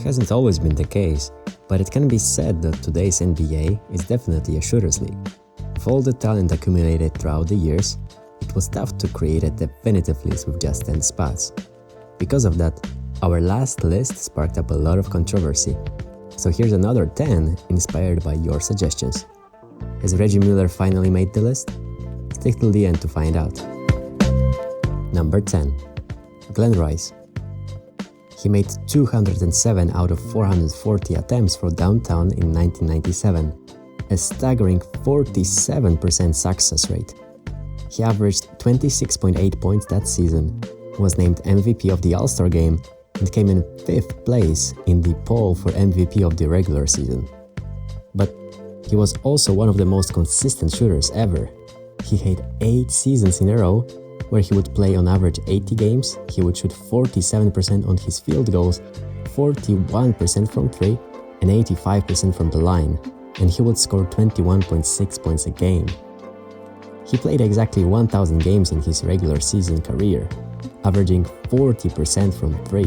hasn't always been the case, but it can be said that today's NBA is definitely a shooters league. With all the talent accumulated throughout the years, it was tough to create a definitive list with just 10 spots. Because of that, our last list sparked up a lot of controversy. So here's another 10 inspired by your suggestions. Has Reggie Miller finally made the list? Stick till the end to find out. Number 10. Glenn Rice. He made 207 out of 440 attempts for downtown in 1997, a staggering 47% success rate. He averaged 26.8 points that season, was named MVP of the All-Star Game, and came in 5th place in the poll for MVP of the regular season. But he was also one of the most consistent shooters ever. He had 8 seasons in a row where he would play on average 80 games, he would shoot 47% on his field goals, 41% from 3, and 85% from the line, and he would score 21.6 points a game. He played exactly 1,000 games in his regular season career, averaging 40% from 3.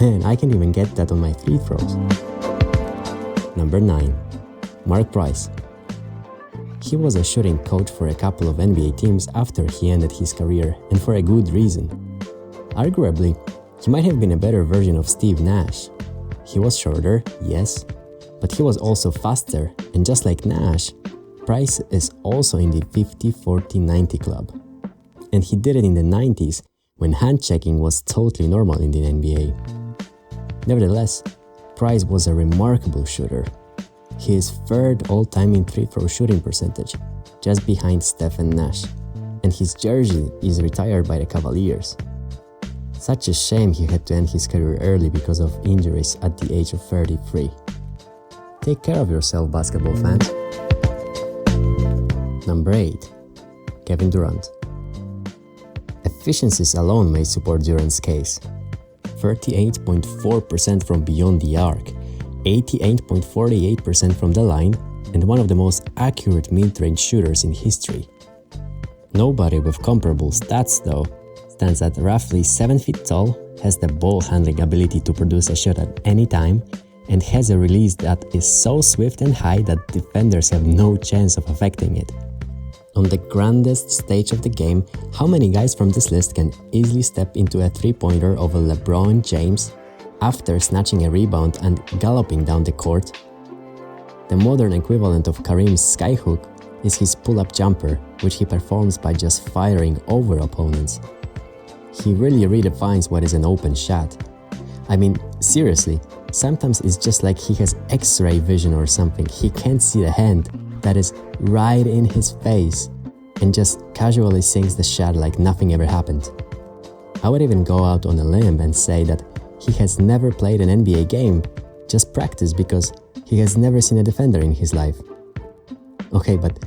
Man, I can't even get that on my free throws. Number 9. Mark Price. He was a shooting coach for a couple of NBA teams after he ended his career, and for a good reason. Arguably, he might have been a better version of Steve Nash. He was shorter, yes, but he was also faster, and just like Nash, Price is also in the 50-40-90 club. And he did it in the 90s, when hand-checking was totally normal in the NBA. Nevertheless, Price was a remarkable shooter. He is 3rd all-time in free-throw shooting percentage, just behind Steph and Nash, and his jersey is retired by the Cavaliers. Such a shame he had to end his career early because of injuries at the age of 33. Take care of yourself, basketball fans. Number 8. Kevin Durant. Efficiencies alone may support Durant's case. 38.4% from beyond the arc, 88.48% from the line, and one of the most accurate mid-range shooters in history. Nobody with comparable stats, though, stands at roughly 7 feet tall, has the ball handling ability to produce a shot at any time, and has a release that is so swift and high that defenders have no chance of affecting it. On the grandest stage of the game, how many guys from this list can easily step into a three-pointer of a LeBron James after snatching a rebound and galloping down the court? The modern equivalent of Kareem's skyhook is his pull-up jumper, which he performs by just firing over opponents. He really redefines what is an open shot. I mean, seriously, sometimes it's just like he has X-ray vision or something. He can't see the hand that is right in his face and just casually sinks the shot like nothing ever happened. I would even go out on a limb and say that he has never played an NBA game, just practice, because he has never seen a defender in his life. Okay, but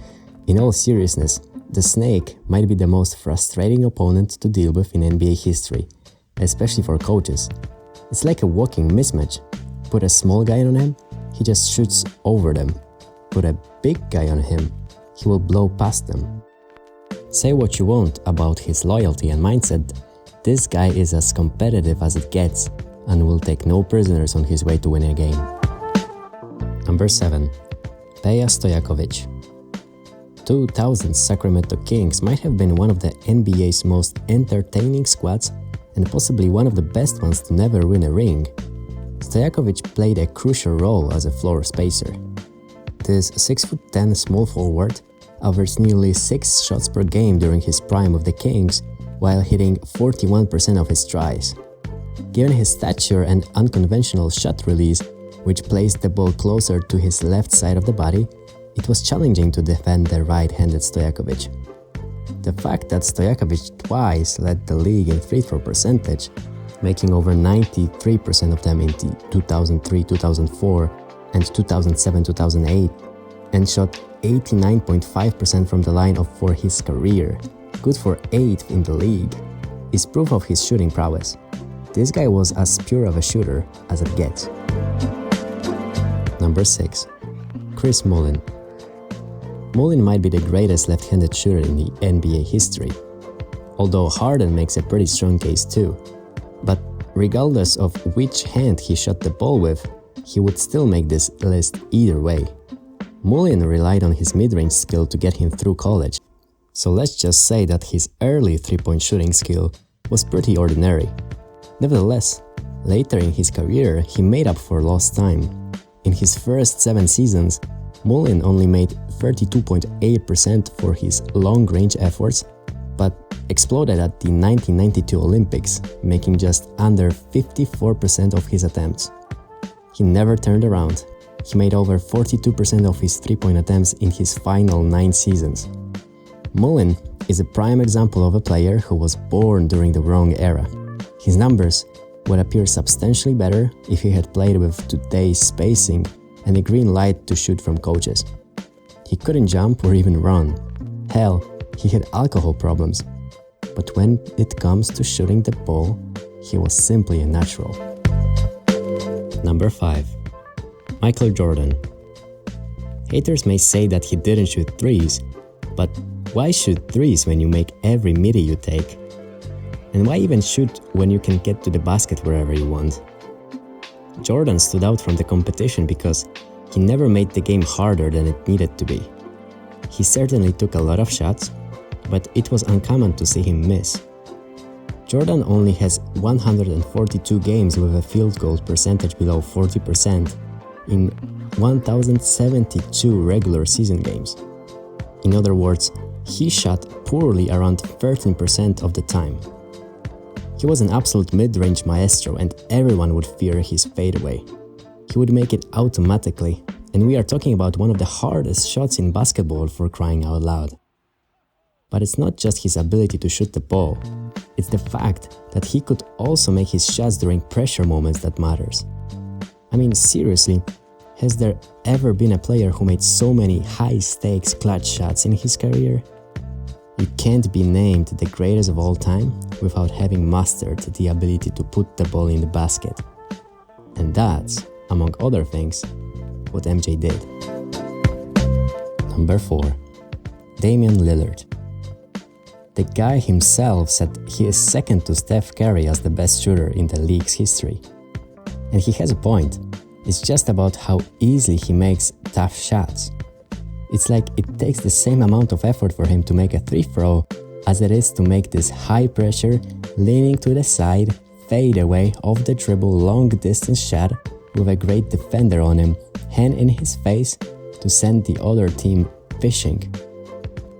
in all seriousness, the Snake might be the most frustrating opponent to deal with in NBA history, especially for coaches. It's like a walking mismatch. Put a small guy on him, he just shoots over them. Put a big guy on him, he will blow past them. Say what you want about his loyalty and mindset, this guy is as competitive as it gets and will take no prisoners on his way to winning a game. Number 7. Peja Stojakovic. 2000 Sacramento Kings might have been one of the NBA's most entertaining squads and possibly one of the best ones to never win a ring. Stojakovic played a crucial role as a floor spacer. This 6'10" small forward averaged nearly 6 shots per game during his prime with the Kings, while hitting 41% of his tries. Given his stature and unconventional shot release, which placed the ball closer to his left side of the body, it was challenging to defend the right-handed Stojakovic. The fact that Stojakovic twice led the league in free throw percentage, making over 93% of them in 2003-2004 and 2007-2008, and shot 89.5% from the line for his career, good for 8th in the league, is proof of his shooting prowess. This guy was as pure of a shooter as it gets. Number 6. Chris Mullin. Mullin might be the greatest left-handed shooter in the NBA history, although Harden makes a pretty strong case too. But regardless of which hand he shot the ball with, he would still make this list either way. Mullin relied on his mid-range skill to get him through college, so let's just say that his early three-point shooting skill was pretty ordinary. Nevertheless, later in his career, he made up for lost time. In his first 7 seasons, Mullin only made 32.8% for his long-range efforts, but exploded at the 1992 Olympics, making just under 54% of his attempts. He never turned around. He made over 42% of his three-point attempts in his final 9 seasons. Mullin is a prime example of a player who was born during the wrong era. His numbers would appear substantially better if he had played with today's spacing and a green light to shoot from coaches. He couldn't jump or even run. Hell, he had alcohol problems. But when it comes to shooting the ball, he was simply a natural. Number 5. Michael Jordan. Haters may say that he didn't shoot threes, but why shoot threes when you make every midi you take? And why even shoot when you can get to the basket wherever you want? Jordan stood out from the competition because he never made the game harder than it needed to be. He certainly took a lot of shots, but it was uncommon to see him miss. Jordan only has 142 games with a field goal percentage below 40% in 1,072 regular season games. In other words, he shot poorly around 13% of the time. He was an absolute mid-range maestro and everyone would fear his fadeaway. He would make it automatically, and we are talking about one of the hardest shots in basketball, for crying out loud. But it's not just his ability to shoot the ball, it's the fact that he could also make his shots during pressure moments that matters. I mean, seriously, has there ever been a player who made so many high-stakes clutch shots in his career? You can't be named the greatest of all time without having mastered the ability to put the ball in the basket. And that's, among other things, what MJ did. Number 4. Damian Lillard. The guy himself said he is second to Steph Curry as the best shooter in the league's history. And he has a point. It's just about how easily he makes tough shots. It's like it takes the same amount of effort for him to make a free throw as it is to make this high pressure, leaning to the side, fade away off the dribble long distance shot with a great defender on him, hand in his face to send the other team fishing.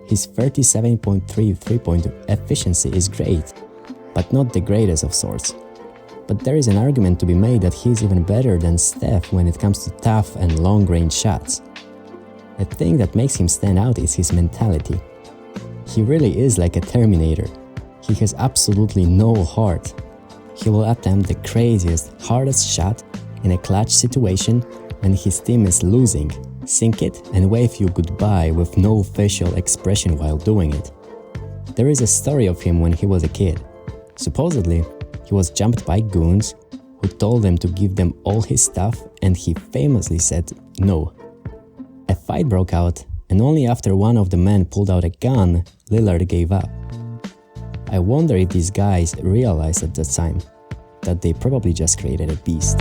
His 37.3 three-point efficiency is great, but not the greatest of sorts. But there is an argument to be made that he is even better than Steph when it comes to tough and long-range shots. The thing that makes him stand out is his mentality. He really is like a Terminator. He has absolutely no heart. He will attempt the craziest, hardest shot in a clutch situation when his team is losing, sink it and wave you goodbye with no facial expression while doing it. There is a story of him when he was a kid. Supposedly, he was jumped by goons who told him to give them all his stuff, and he famously said no. A fight broke out, and only after one of the men pulled out a gun, Lillard gave up. I wonder if these guys realized at the time that they probably just created a beast.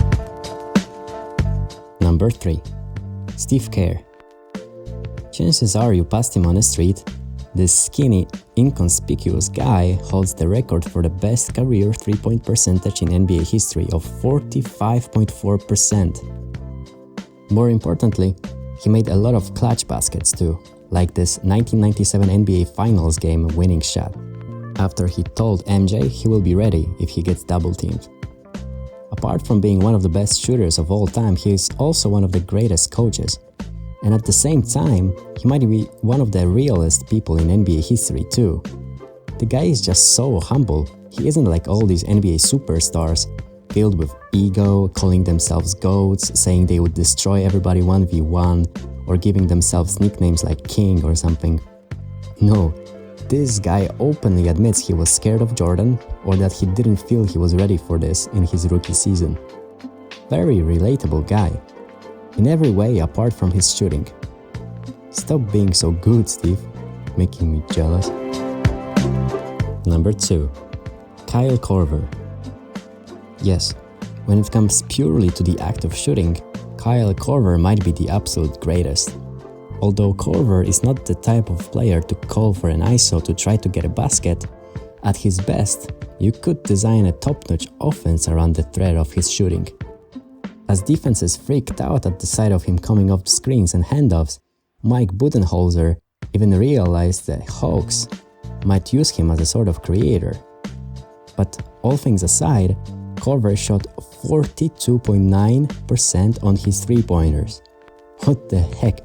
Number 3. Steve Kerr. Chances are you passed him on the street. This skinny, inconspicuous guy holds the record for the best career three-point percentage in NBA history of 45.4%. More importantly, he made a lot of clutch baskets too, like this 1997 NBA Finals game winning shot, after he told MJ he will be ready if he gets double-teamed. Apart from being one of the best shooters of all time, he is also one of the greatest coaches. And at the same time, he might be one of the realest people in NBA history too. The guy is just so humble. He isn't like all these NBA superstars, filled with ego, calling themselves GOATs, saying they would destroy everybody 1v1, or giving themselves nicknames like King or something. No, this guy openly admits he was scared of Jordan, or that he didn't feel he was ready for this in his rookie season. Very relatable guy. In every way apart from his shooting. Stop being so good, Steve. Making me jealous. Number 2. Kyle Korver. Yes, when it comes purely to the act of shooting, Kyle Korver might be the absolute greatest. Although Korver is not the type of player to call for an ISO to try to get a basket, at his best, you could design a top-notch offense around the threat of his shooting. As defenses freaked out at the sight of him coming off screens and handoffs, Mike Budenholzer even realized that Hawks might use him as a sort of creator. But all things aside, Korver shot 42.9% on his three-pointers. What the heck?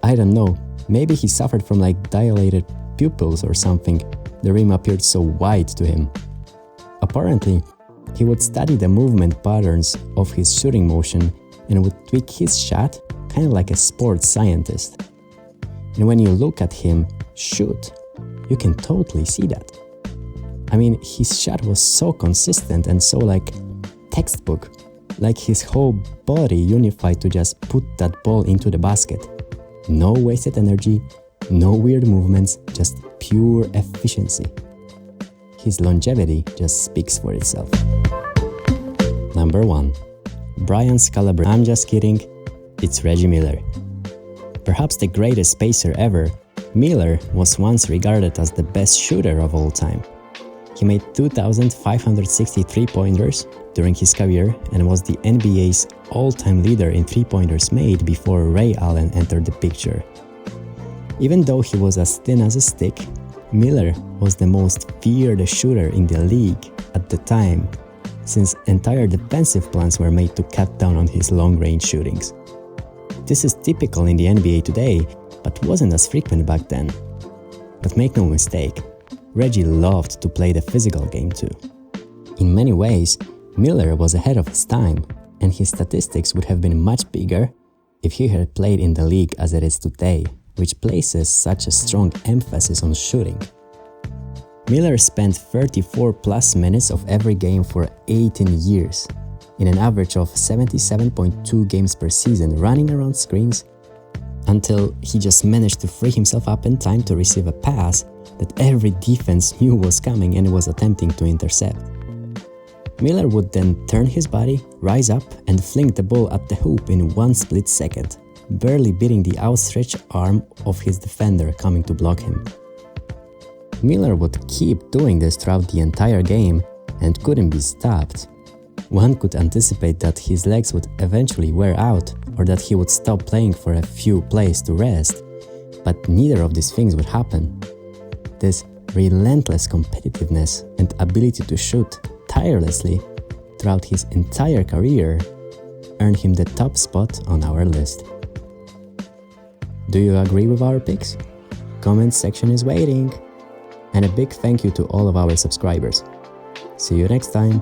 I don't know, maybe he suffered from dilated pupils or something. The rim appeared so wide to him. Apparently, he would study the movement patterns of his shooting motion and would tweak his shot kind of like a sports scientist. And when you look at him shoot, you can totally see that. I mean, his shot was so consistent and so textbook, like his whole body unified to just put that ball into the basket. No wasted energy, no weird movements, just pure efficiency. His longevity just speaks for itself. Number 1. Brian Scalabrine. I'm just kidding, it's Reggie Miller. Perhaps the greatest pacer ever, Miller was once regarded as the best shooter of all time. He made 2,563 pointers during his career and was the NBA's all-time leader in three-pointers made before Ray Allen entered the picture. Even though he was as thin as a stick, Miller was the most feared shooter in the league at the time, since entire defensive plans were made to cut down on his long-range shootings. This is typical in the NBA today, but wasn't as frequent back then. But make no mistake, Reggie loved to play the physical game too. In many ways, Miller was ahead of his time, and his statistics would have been much bigger if he had played in the league as it is today, which places such a strong emphasis on shooting. Miller spent 34+ minutes of every game for 18 years, in an average of 77.2 games per season running around screens, until he just managed to free himself up in time to receive a pass that every defense knew was coming and was attempting to intercept. Miller would then turn his body, rise up, and fling the ball at the hoop in one split second, barely beating the outstretched arm of his defender coming to block him. Miller would keep doing this throughout the entire game and couldn't be stopped. One could anticipate that his legs would eventually wear out or that he would stop playing for a few plays to rest, but neither of these things would happen. This relentless competitiveness and ability to shoot tirelessly throughout his entire career earned him the top spot on our list. Do you agree with our picks? Comment section is waiting. And a big thank you to all of our subscribers. See you next time.